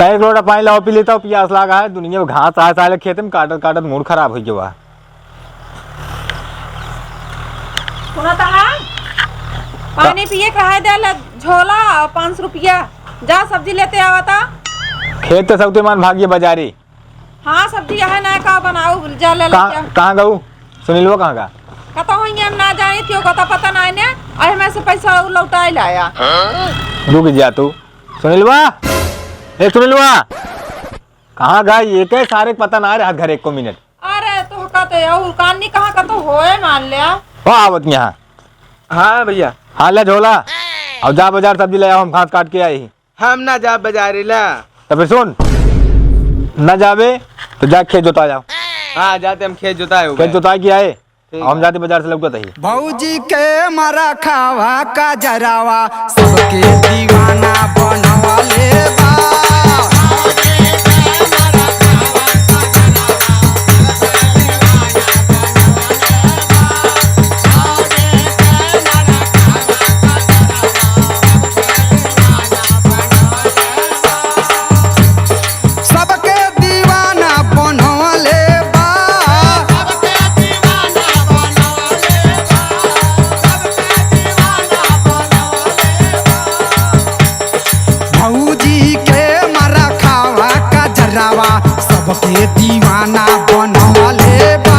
एक लोटा पानी लाओ पी लेता हूँ, प्यास लगा है। दुनिया में घास आए साले खेत में काटत काटत मूड खराब हो गया। पानी पिए कहा दे झोला 5 रुपया। जा सब्जी लेते आवा था। खेत तो सब मान भाग्य बाजारी। हाँ सब्जी है ना का बनाओ जा ले कहाँ गऊ सुनील वो कहाँ का कतो होइए हम ना जानी थियो कतो पता ना ने अहे में से पैसा लौटाई लाया। रुक जा तू सुनीलवा, ए सुनीलवा कहाँ गई? एक सारे पता ना रहा घर एक को मिनट। अरे तो कहते और कानी कहाँ कतो होए मान लिया हो आवत यहाँ। हाँ भैया। हाँ ले झोला और जा बाजार सब्जी ले आओ, हम घास काट के आई। हम ना जा बाजारी ला। तो फिर सुन न जावे तो जा खेत जोता जाओ। हाँ जाते हम खेत जोताए खेत जोता के आए हम जाते बाजार से लौटत ही। भौजी के मरा खावा का जरावा सबके दीवाना बनवाले बा। सबके दीवाना बनवाले बा।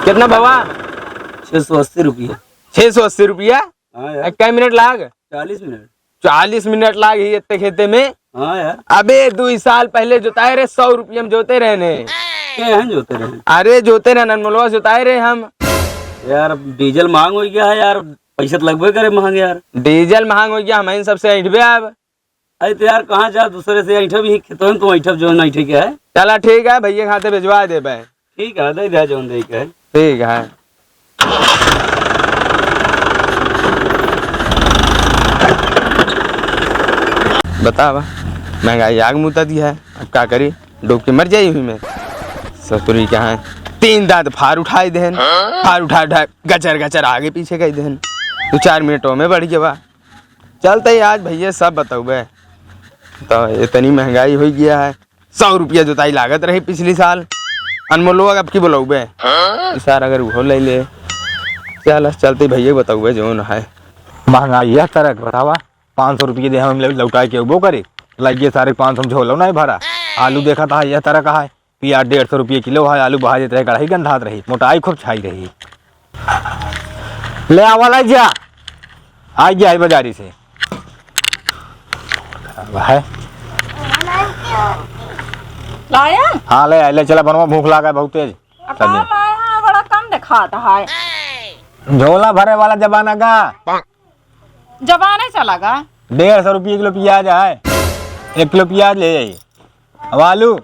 कितना बाबा? 680 रुपया। 680 रुपया? क्या मिनट लाग? 40 मिनट। 40 मिनट लाग ही इतने खेते में? हाँ यार। अबे 2 साल पहले जोताए रहे 100 रुपया में जोते रहने। क्या जोते रहे? अरे जोते रहे ननमलवा जोताए रहे हम यार। डीजल महंग हो गया है यार, पैसा तो लगभग करे महंग यार। डीजल महंग हो गया, हम सबसे ऐठबे अब। अरे तो यार कहाँ जा दूसरे से ऐठब ही खेतों में, तो ऐठब जो ना ऐठे क्या है। चला ठीक है भैया खाते भिजवा दे भाई। ठीक है दे दे जो दे के। ठीक है। बता बा महंगाई आग मुता दी है, अब क्या करी? डूब के मर जाई हुई मैं। ससुरी क्या है 3 दांत फार उठाई देन, फार उठा उठा गचर गचर आगे पीछे गई देन। 2-4 मिनटों में बढ़ गया। चलते ही आज भैया सब बताऊ बे। तो इतनी महंगाई हो गया है। 100 रुपया जोताई लागत रही पिछली साल। अनमोल लोग अब की बोलाऊ बे सार अगर वो ले ले। चल चलते भैया बताऊ बे जो है महंगाई है तरह बतावा। 500 रुपये दे हम लौटाए के वो करे लगे सारे 500 झोलो नहीं भरा। आलू देखा था यह तरह का है, प्याज 150 रुपये किलो है। आलू बहा देते रहे, कढ़ाई गंधात रही, मोटाई खूब छाई रही। ले आवा ला जा आ गया है बाजारी से है। लाया? हाँ ले चला बनवा, भूख लगा बहुत तेज। लाया बड़ा कम दिखाता है। झोला भरे वाला जमाना का जबाने चला गा। 150 रुपये किलो प्याज है, 1 किलो प्याज ले जाइए। अब आलू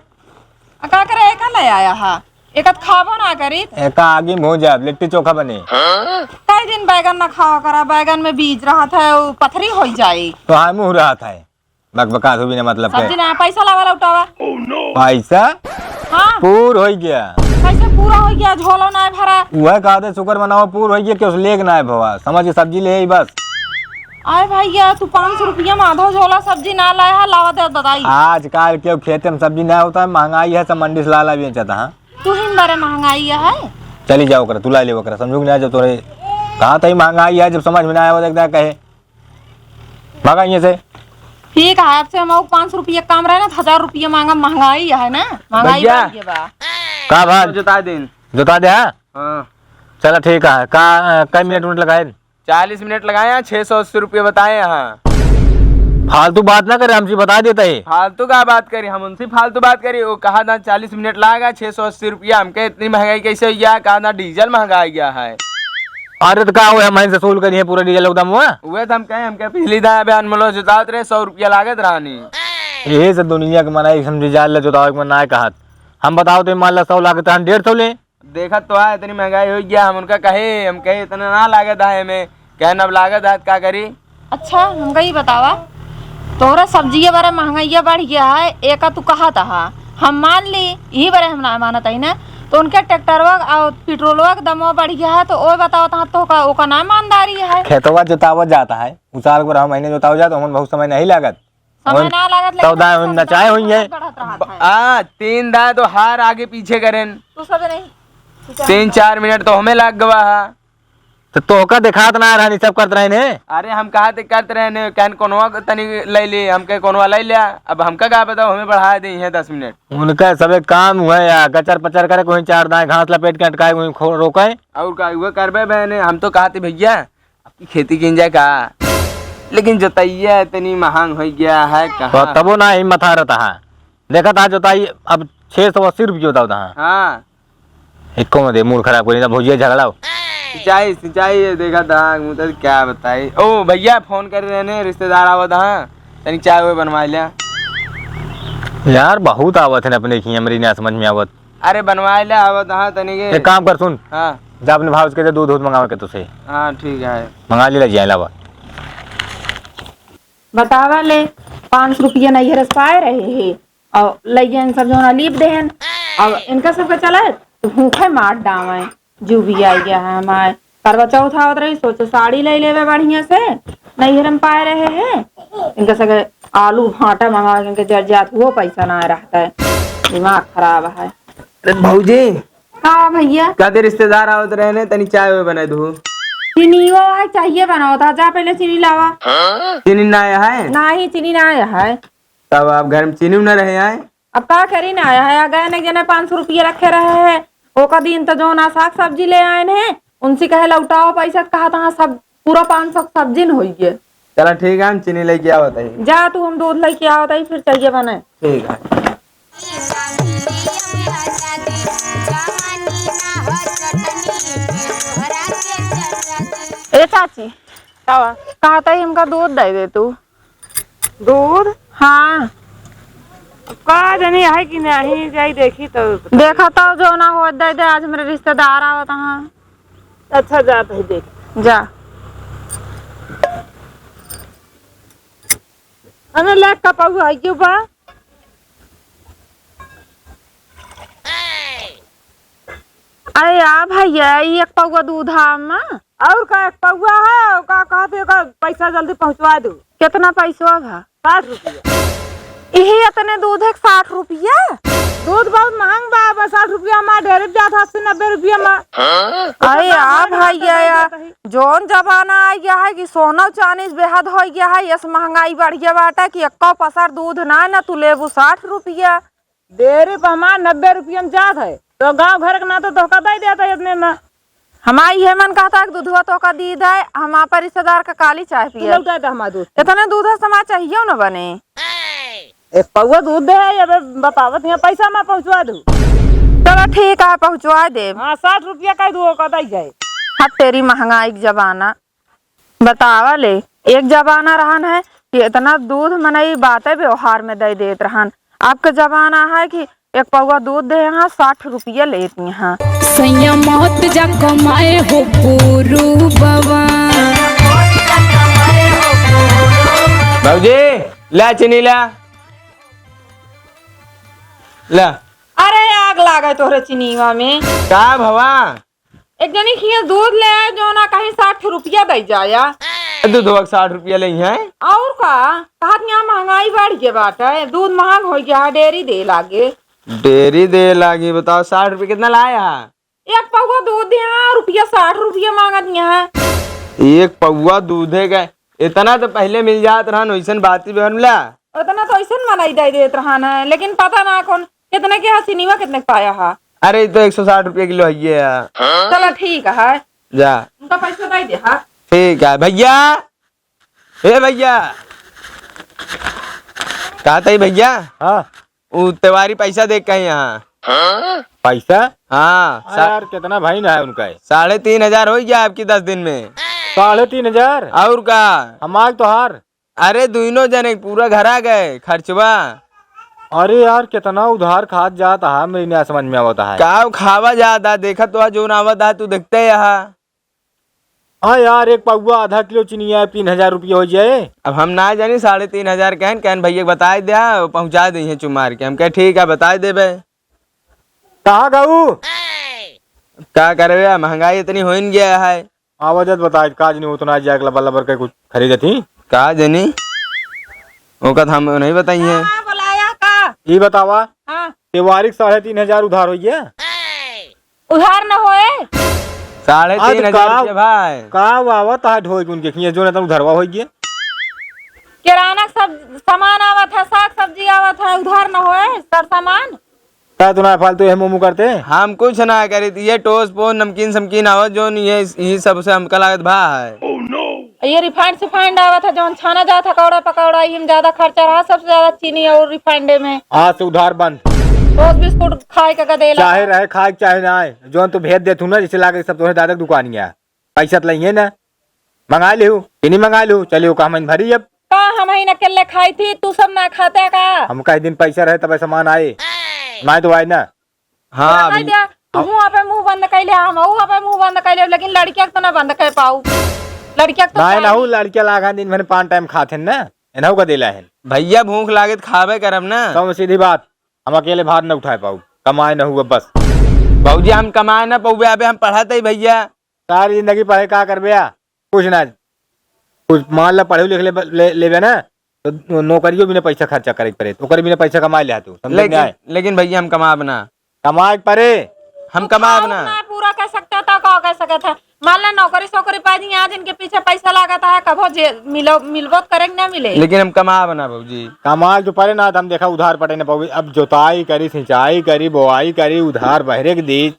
का करे एक ले आया हा, एक खाबो ना करी। एक आगे हो जाए लिट्टी चोखा बने। कई दिन बैगन ना खाओ करा, बैगन में बीज रहा था वो पथरी हो जाए। तो हाँ मुँह रहा था बकबका तो भी मतलब सब्जी ना पैसा लावा लौटावा। पैसा हाँ पूर हो गया, पैसा पूरा हो गया, झोलो ना भरा। वह कहते शुक्र मनाओ पूर हो गया कि उस लेग ना है भवा, समझ के सब्जी ले आई बस। आए भैया तू 500 रुपया में आधा झोला सब्जी ना लाया लावा दे बताई। आजकल के खेते में सब्जी ना होता है, महंगाई है, सब मंडी से लाला बेचता है। तू ही बारे महंगाई है। चली जाओ कर, तू ला ले कर, समझू ना जब तोरे कहा था महंगाई है, जब समझ में ना आया वो देखता कहे भागा यहाँ से। ठीक है आपसे हम 500 रुपया कम रहे ना, 1000 रुपया मांगा। महंगाई है ना, महंगाई बढ़ गई बा। का बात जोता देन जोता दे। हाँ चला ठीक है। का कई मिनट लगाए? 40 मिनट लगाए। 680 रुपये बताए यहाँ। फालतू बात ना करे, हमसे बता देता है। फालतू का बात करी, हम उनसे फालतू बात करी। वो कहा था 40 मिनट लागा 680 रुपया। हमके इतनी महंगाई कैसे हो गया? कहा था डीजल महंगा गया है। अरे तो का हुआ हमारे से सोल करिए पूरा डीजल एकदम हुआ। वह तो हम कहे हमके पिछली था अनमोल जोतात रहे 100 रुपया लागत रानी। यही से दुनिया के मनाई समझी जाल जोतावे के मना कहा। हम बताओ तो मान ला 100 लागत हम 150 ले। देखा तो है इतनी महंगाई हो गया। हम उनका कहे हम कहे इतना ना लागत है हमें, कहना अब लागत है क्या करी। अच्छा हमका ही बतावा, तोरा सब्जी बारे महंगाई बढ़ गया है। एक तू कहा था हम मान ली, यही बारे हम ना मानत है ना। तो उनके ट्रैक्टरवा और पेट्रोलवा के दमवा बढ़ गया है, तो वो बताओ तो ओका नाम ईमानदारी है। खेतवा जोतावत जाता है, उसाल को रहा महीने जोताव जाता है, बहुत समय नहीं लागत। समय ना लागत, सौदा हम नचाए हुई है। 3 दांत तो हार आगे पीछे करें, तू सब नहीं 3-4 मिनट तो हमें लग गवा है। तो तोका दिखात ना रहा सब करत रहे ने। अरे हम कहा करते रहे ने, कहन कोनवा तनी ले ली, हमके कोनवा ले लिया, अब हमका का बताओ, हमें बढ़ा दे है 10 मिनट। उनका सबे काम हुआ या गचर पचर करे, कोई 4 दाएं घास लपेट के अटकाए, कोई रोके। और का हुआ करबे बहने, हम तो कहते भैया आपकी खेती की जाए का, लेकिन जोतैया इतनी महंग हो गया है तो कहाँ। तबो ना हिम्मत आ रहता है। देखा था जोताई अब 680 रुपये जोता होता है। हाँ इक्को में दे मूड खराब कर भुजिया झगड़ा। सिंचाई सिंचाई देखा था मुझे क्या बताई। ओ भैया फोन कर रहे ने, रिश्तेदार आवत हाँ, तनी चाय वो बनवा लिया यार। बहुत आवत है अपने की, हमारी ना समझ में आवत। अरे बनवा लिया आवत हाँ तनी के। एक काम कर सुन, हाँ जा अपने भाव के दूध मंगावे के तुझसे हाँ ठीक है, मंगा ले जाए लावा। बतावा ले 5 रुपया नहीं रस पाए रहे है, और लइयन सब जो लीप देहन, अब इनका सबका चला तो भूखे मार डावे। जो भी आ गया है हमारे करवा चौथ आवत रही, सोचे साड़ी ले लेवे बढ़िया से, नहीं हम पाए रहे हैं। इनका सगे आलू भाटा मंगा के जर जात, वो पैसा ना रहता है, दिमाग खराब है। अरे भौजी हाँ भैया, कहते रिश्तेदार आवत रहे ने, तनी चाय वो बना दो। चीनी वो है चाहिए बनाओ था, जा पहले चीनी लावा। चीनी ना आया है? ना ही चीनी ना आया है। तब आप घर में चीनी न रहे आए? अब का करी ना आया है, गए न जने 500 रुपये रखे रहे हैं, ओका दिन तो जो ना साग सब्जी ले आए हैं, उनसे कहे लौटाओ पैसा, कहा था सब पूरा 500 सब्जी न होई है। चला ठीक है, हम चीनी लेके आओ बताइए। जा तू, हम दूध लेके आओ ताई, फिर चाहिए बने। ठीक है। ए चाची, कहा था हमका दूध दे दे तू। दूध? हाँ का जानी है कि नहीं, जाई देखी तो। देखा तो जो ना हो दे दे, आज मेरे रिश्तेदार आवत हाँ। अच्छा जात है देख। जा हमें लाख का पाऊ है क्यों बा? अरे या भैया, ये एक पौवा दूध है अम्मा। और का एक पौआ है, और का कहते का पैसा जल्दी पहुंचवा दो। कितना पैसा भा? 60 रुपया। यही इतने दूध है 60 रुपया? दूध बहुत महंग बा, 60 रुपया में ढेर जाता, 80-90 रुपया में। अरे यार भैया यार, जोन जमाना आ गया है कि सोना चांदी बेहद हो गया है, यस महंगाई बढ़ गया बाटा कि 1 पसर दूध ना तू लेबू 60 रुपया। डेयरी पर हमार 90 रुपया में जात है, तो गांव घर के ना तो धोखा दे देता है इतने में। हमारी ये मन कहता है दूधवा तो का दी है, हमारे पर रिश्तेदार का काली चाय पिए। लौटा था हमारा दूध, इतने दूध है समाज चाहिए न बने। एक पौआ दूध दे है, अब बतावत यहाँ पैसा में पहुंचवा दो। चलो ठीक है, पहुँचवा दे। हाँ 60 रुपया का दो का दे जाए। अब तेरी महंगाई का जमाना बतावा ले, एक जमाना रहन है कि इतना दूध मनई बातें व्यवहार में दे देते रहन, अब का जमाना है कि एक पौवा दूध दे यहाँ 60 रुपया लेती हैं। संयम मौत जा कमाए हो पुरु बाबा। भौजी ला चीनी ला ला। अरे आग लागे तोहरे चिनीवा में। का भवा? एक जनी खिया दूध ले आए जो ना कहीं 60 रुपया दे जाया। दूध 60 रुपया ले हैं। और का कहत यहाँ महंगाई बढ़ गया बाटा, दूध महंग हो गया है, डेयरी दे लागे। डेयरी दे लागी, बताओ 60 रुपये कितना लाया है? एक पौवा दूध यहाँ रुपया 60 रुपया मांगत यहाँ। एक पौवा दूधे का इतना तो पहले मिल जात रहन, वैसन बात ही ला। उतना तो ऐसा मनाई दे देत रहन है, लेकिन पता ना कौन कितने के सिनेमा कितने पाया है। अरे तो 160 रुपये किलो है। चलो ठीक है, जा उनका पैसा दे दे। हाँ ठीक है भैया। ए भैया, कहा था भैया? हाँ वो तिवारी पैसा देख के यहाँ। पैसा? हाँ यार कितना भाई ना है उनका? 3,500 हो गया आपकी 10 दिन में। 3,500? और का हमार तो हार। अरे दोनों जने पूरा घर आ गए खर्चवा। अरे यार कितना उधार खात जाता है, मेरी ना समझ में आवता है। का खावा जाता, देखा तो जो नावत है तू देखते है यहाँ। हाँ यार, एक पौवा आधा किलो चीनी है 3,000 रुपया हो जाए। अब हम ना जानी 3,500 कहन भैया बताए दिया, पहुँचा दी है चुमार के। हम कहे ठीक है बताए देवे। कहाँ गऊ क्या करे भैया, महंगाई इतनी हो ही गया है। आवाजत बता काज नहीं उतना जाए लबर लबर के कुछ खरीदे थी कहा जनी ओका हम नहीं बताइए। हाँ, बुलाया का। ये बतावा हाँ, त्योहारिक 3,500 उधार हो गया उधार न होए। 3,500 रुपये भाई। का वावा ता ढोई उनके खिए जो ना उधरवा हो गया किराना सब सामान आवत है, साग सब्जी आवत है, उधार न होए सर सामान। ता तू ना फालतू है मोमू करते हम कुछ ना करी थी, ये टोस्ट पोस्ट नमकीन समकीन आवत जो ये यही सबसे हमका लागत भाई। ये रिफाइंड सिफाइंड आवत है जो छाना जाता कौड़ा पकौड़ा, इम ज्यादा खर्चा रहा, सबसे ज्यादा चीनी और रिफाइंड में। आज से उधार बंद, रोज बिस्कुट खाए का गदेला। चाहे रहे खाए चाहे ना आए, जो तू भेज दे तू ना जिसे लागे सब तुम्हें दादा दुकानिया पैसा तो लइए ना मंगा लियो कि नहीं मंगा लियो चलियो का हम भरी अब का हम ही अकेले खाई थी, तू सब ना खाते का। हम कई दिन पैसा रहे तब सामान आए ना तो आए ना। हाँ कह दिया तू वहाँ पे मुंह बंद कर ले, हम वहाँ पे मुंह बंद कर ले, लेकिन लड़किया तो ना बंद कर पाऊ। लड़किया तो ना ना लड़किया लागा दिन भर 5 टाइम खाते ना एनहु का देला है भैया भूख लागे तो खावे करब ना। तो सीधी बात हम अकेले भार न उठा पाऊ कमाए न हुआ बस। भाजी हम कमाए ना पौबे, अबे हम पढ़ाते ही भैया। सारी जिंदगी पढ़े का कर बया कुछ ना कुछ मान ला पढ़े लिख ले ना तो नौकरियों भी ना पैसा खर्चा करे पड़े ओकर भी ना पैसा कमा ले तू समझ में आए। लेकिन भैया हम कमा बना, कमाए पड़े हम कमा बना। पूरा कह सकता था, का कह सकता था। मान ला नौकरी सोकरी पा दी आज इनके पीछे पैसा लगाता है, कभो मिलबो करेंगे ना मिले। लेकिन हम कमा बना भाजी। कमाल जो पड़े ना तो हम देखा उधार पड़े ना पाओगे। अब जोताई करी सिंचाई करी बोआई करी उधार बहरे के दी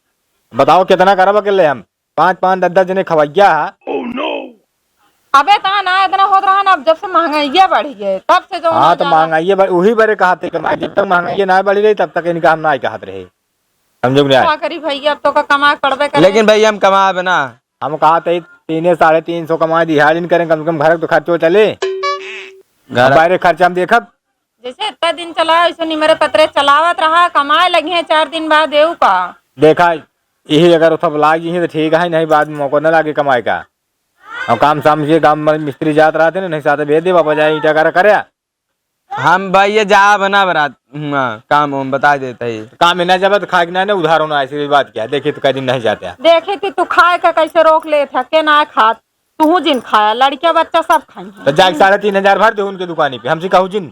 बताओ कितना करब अकेले हम 5-5 10-10 जने खवैया है। अबे ता ना इतना होत रहा ना, अब जब से महंगाई बढ़ी है तब से जो हाँ तो महंगाई वही बड़े कहते कमाई जब तक महंगाई ना बढ़ी रही तब तक इनका हम ना कहत रहे समझो नहीं क्या करी भैया, अब तो का कमा पड़बे करे। लेकिन भैया हम कमा बना। हम कहा थे 300-350 कमाए दिहाड़ी नहीं करें कम से कम घर तो खर्चो चले घर बाहर खर्चा हम देखब जैसे इतना दिन चला वैसे नहीं मेरे पतरे चलावत रहा, कमाए लगी है 4 दिन बाद देऊ का। देखा यही अगर सब लाग जी तो ठीक है नहीं बाद में मौका न लागे कमाए का। और काम शाम से गाँव में मिस्त्री जात रहा थे ना नहीं साथ भेज दे बाबा जाए ईटा कर करे हम भैया जा बना बरात काम हम बता देते ही काम में न जब तो खा के ना उधार होना ऐसी बात क्या है। देखिए तो कई दिन नहीं जाते देखे थी तू खाए का कैसे रोक ले था के ना खा तू जिन खाया, लड़किया बच्चा सब खाई तो जाके 3,500 भर दे उनके दुकानी पे हमसे कहू जिन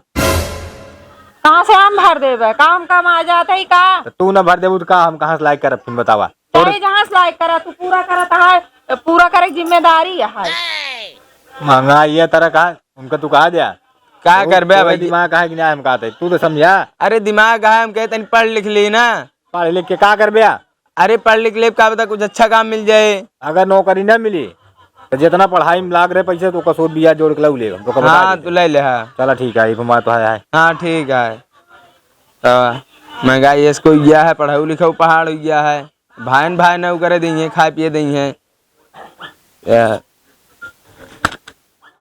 कहाँ से हम भर देवे, काम काम आ जाता ही का। तो तू न भर देबू तो का हम कहाँ से लाइक करब फिर बतावा चाहे जहाँ से लाइक करा तू पूरा करता है, पूरा करे की जिम्मेदारी है। महंगाई ये तरह का उनका तू कहा दिया क्या कर भैया। दिमाग कहा कि ना हम कहते तू तो समझा। अरे दिमाग है हम कहते पढ़ लिख ली ना, पढ़ लिख के का कर बया। अरे पढ़ लिख ले का बता कुछ अच्छा काम मिल जाए। अगर नौकरी न मिली तो जितना पढ़ाई में लाग रहे पैसे तो कसोट बिया जोड़ के लो ले तो हाँ तो ले ले। चला ठीक है घुमा तो है। हाँ ठीक है। तो महंगाई इसको गया है, पढ़ाऊ लिखाऊ पहाड़ हो गया है, भाई भाई न करे दी है खाए पिए दी है।